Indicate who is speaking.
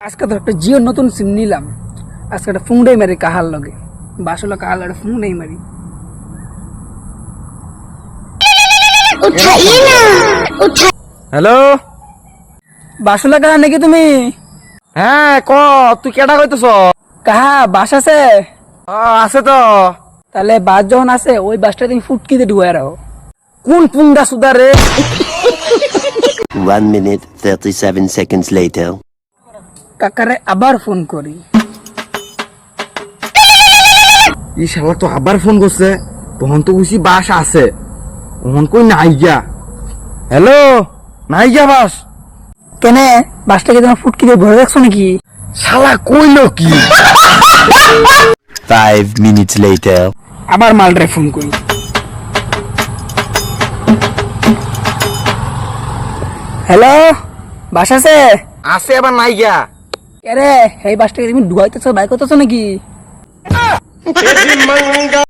Speaker 1: আজকে তো একটা জিও নতুন সিম নিলাম। আজকে একটা ফোনটাই মারি কাহার লগে বাসলা কাহার একটা ফোনটাই মারি।
Speaker 2: হ্যালো,
Speaker 1: বাসলা কাহা নাকি তুমি?
Speaker 2: হ্যাঁ ক, তুই কেডা কইতেছ?
Speaker 1: কাহা বাস আছে?
Speaker 2: আছে তো।
Speaker 1: তাহলে বাস যখন আছে ওই বাসটা তুমি ফুটকিতে ঢুয়াই রাখো।
Speaker 2: কোন পুঙ্গা সুদা রে?
Speaker 3: 1 minute 37 seconds later.
Speaker 1: কাকারে আবার ফোন করি।
Speaker 2: ই শালা তো আবার ফোন করছে। তখন তো বুঝি বাস আছে, তখন কই নাই গিয়া। হ্যালো, নাই গিয়া বাস?
Speaker 1: কেনে বাসটাকে তোমার ফুটকিতে ভরে রাখছো নাকি?
Speaker 2: শালা কইলো কি?
Speaker 3: 5 minutes later.
Speaker 1: আবার মালটারে ফোন করি। হ্যালো, বাস আছে?
Speaker 2: আছে আবার নাই গিয়া।
Speaker 1: কে রে, এই বাসটাকে তুমি ডুবাইতেছো, বাইক করতেছো নাকি?